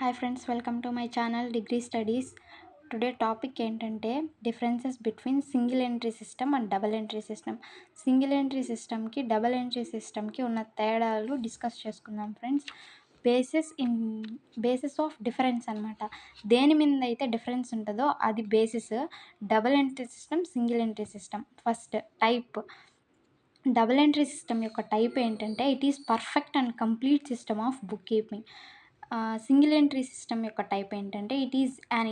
Hi friends, welcome to my channel degree studies. Today topic ఏంటంటే differences between single entry system and double entry system. Single entry సిస్టమ్కి double entry సిస్టమ్కి ఉన్న తేడాలు discuss చేసుకుందాం friends. Basis of difference అనమాట. దేని మీద అయితే డిఫరెన్స్ ఉంటుందో అది basis. Double entry system, single entry system. First type. Double entry system యొక్క టైప్ ఏంటంటే it is perfect and complete system of book keeping. Single entry system యొక్క టైప్ ఏంటంటే it is an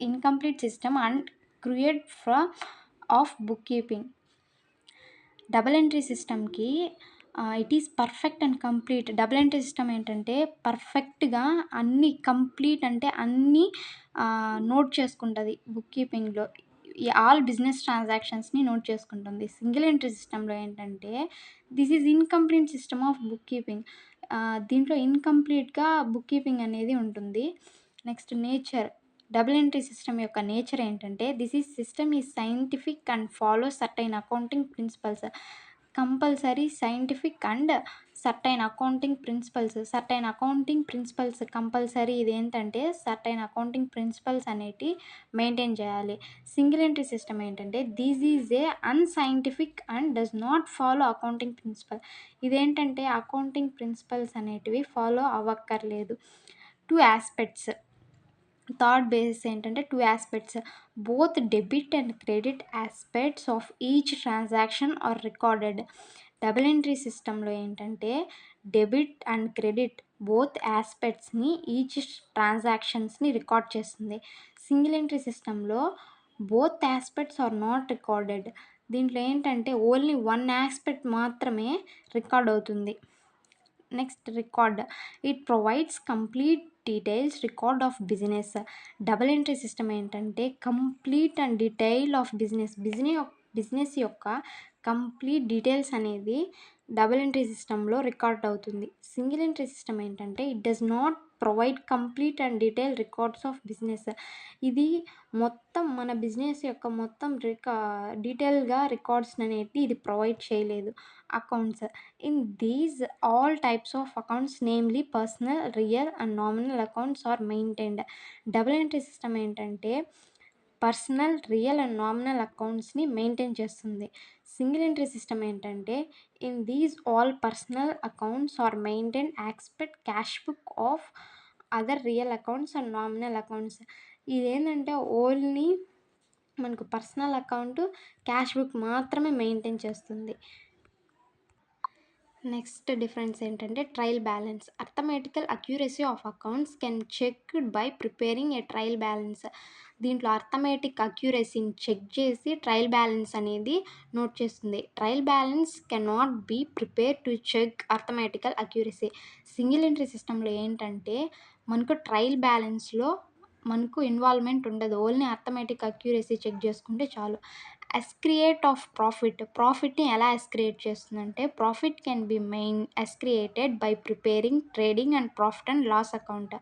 incomplete system and create of book keeping. Double entry సిస్టమ్కి it is perfect and complete. Double entry system ఏంటంటే పర్ఫెక్ట్గా అన్ని complete అంటే అన్నీ note చేసుకుంటుంది book కీపింగ్లో. ఆల్ బిజినెస్ ట్రాన్సాక్షన్స్ని నోట్ చేసుకుంటుంది. సింగిల్ ఎంట్రీ సిస్టంలో ఏంటంటే this is incomplete system of book keeping. దీంట్లో ఇన్కంప్లీట్గా బుక్ కీపింగ్ అనేది ఉంటుంది. Next nature. Double entry system యొక్క నేచర్ ఏంటంటే this is system is scientific and follow certain accounting principles. Compulsory scientific and certain accounting principles compulsory. ఇదేంటంటే certain accounting principles అనేటి maintain చేయాలి. Single entry system ఏంటంటే this is a unscientific and does not follow accounting principle. ఇదేంటంటే accounting principles అనేటివి follow అవ్వక్కర్లేదు. Two aspects. Third basis ఏంటంటే two aspects. Both debit and credit aspects of each transaction are recorded. Double entry సిస్టంలో ఏంటంటే debit and credit both ఆస్పెక్ట్స్ని each ట్రాన్సాక్షన్స్ని record చేస్తుంది. Single entry సిస్టంలో both aspects are not recorded. దీంట్లో ఏంటంటే only one aspect మాత్రమే రికార్డ్ అవుతుంది. Next record. It provides complete details record of business. Double entry system ఏంటంటే complete and detail of business యొక్క కంప్లీట్ డీటెయిల్స్ అనేది double entry సిస్టంలో record అవుతుంది. Single entry system ఏంటంటే it does not provide complete and detail records of business. ఇది మొత్తం మన business యొక్క మొత్తం డీటెయిల్గా రికార్డ్స్ అనేది ఇది ప్రొవైడ్ చేయలేదు. Accounts. In these all types of accounts namely personal, real and nominal accounts are maintained. Double entry system ఏంటంటే పర్సనల్, రియల్ అండ్ నామినల్ అకౌంట్స్ని మెయింటైన్ చేస్తుంది. సింగిల్ ఎంట్రీ సిస్టమ్ ఏంటంటే in these all personal accounts are maintain except cash book of other real accounts and nominal accounts. ఇదేంటంటే only మనకు personal account, cash book మాత్రమే maintain చేస్తుంది. Next difference ఏంటంటే trial balance. Arithmetical accuracy of accounts can checked by preparing a trial balance. దీంట్లో arithmetic అక్యూరసీని check చేసి trial balance అనేది note చేస్తుంది. Trial balance can not be prepare to check arithmetical accuracy. Single entry సిస్టంలో ఏంటంటే మనకు trial బ్యాలెన్స్లో మనకు involvement ఉండదు. ఓన్లీ అర్థమెటిక్ అక్యూరసీ చెక్ చేసుకుంటే చాలు. ఎస్క్రియేట్ ఆఫ్ ప్రాఫిట్ని ఎలా ఎస్క్రియేట్ చేస్తుందంటే ప్రాఫిట్ కెన్ బి ఎస్క్రియేటెడ్ by preparing trading and profit and loss account.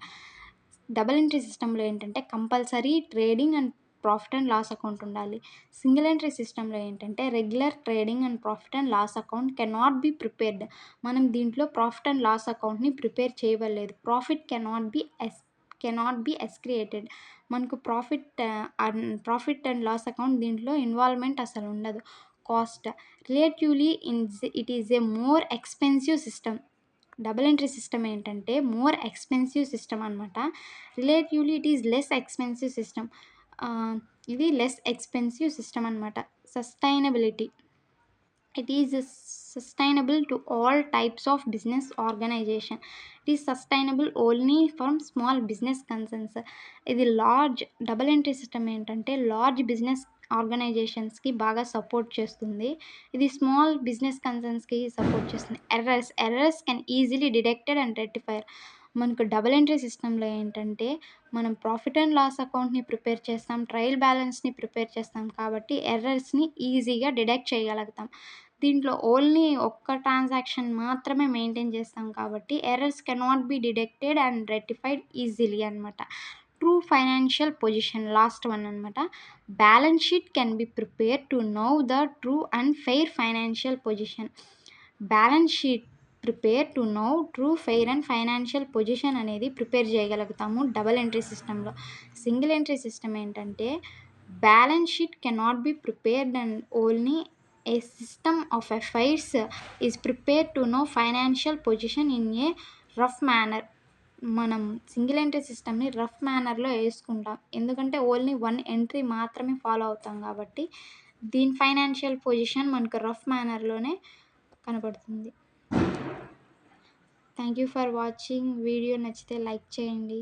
Double entry సిస్టంలో ఏంటంటే compulsory trading and profit and loss account ఉండాలి. సింగిల్ ఎంట్రీ సిస్టంలో ఏంటంటే regular trading and profit and loss account can not be prepared. మనం దీంట్లో profit and loss అకౌంట్ని prepare చేయవలేదు. Profit cannot be ఎస్క్రియేటెడ్. మనకు ప్రాఫిట్ అండ్ లాస్ అకౌంట్ దీంట్లో ఇన్వాల్వ్మెంట్ అసలు ఉండదు. Cost. Relatively it is a more expensive system. Double entry system ఏంటంటే మోర్ ఎక్స్పెన్సివ్ సిస్టమ్ అనమాట. Relatively it is less expensive system. ఇది లెస్ ఎక్స్పెన్సివ్ సిస్టమ్ అనమాట. Sustainability. It is sustainable to all types of business organization. It is sustainable only from small business concerns. ఇది double entry system ఏంటంటే large business ఆర్గనైజేషన్స్కి బాగా support చేస్తుంది. ఇది small business కన్సర్న్స్కి support చేస్తుంది. Errors can easily detected and rectifier. మనకు double entry సిస్టంలో ఏంటంటే మనం ప్రాఫిట్ అండ్ లాస్ అకౌంట్ని ప్రిపేర్ చేస్తాం, ట్రయల్ బ్యాలెన్స్ని ప్రిపేర్ చేస్తాం కాబట్టి ఎర్రర్స్ని ఈజీగా డిటెక్ట్ చేయగలుగుతాం. దీంట్లో ఓన్లీ ఒక్క ట్రాన్సాక్షన్ మాత్రమే మెయింటైన్ చేస్తాం కాబట్టి errors cannot be detected and rectified easily అనమాట. True financial position. Last one అనమాట. Balance sheet can be prepare to know the true and fair financial position. Balance sheet prepare to know true fair and financial position అనేది prepare చేయగలుగుతాము double entry సిస్టంలో. Single entry system ఏంటంటే balance sheet cannot be prepared and only a system of affairs is prepare to know financial position in A rough manner. మనం single entry సిస్టమ్ని rough మేనర్లో వేసుకుంటాం, ఎందుకంటే only one entry మాత్రమే follow అవుతాం కాబట్టి దీని financial position మనకు రఫ్ మేనర్లోనే కనపడుతుంది. Thank you for watching. Video నచ్చితే లైక్ చేయండి.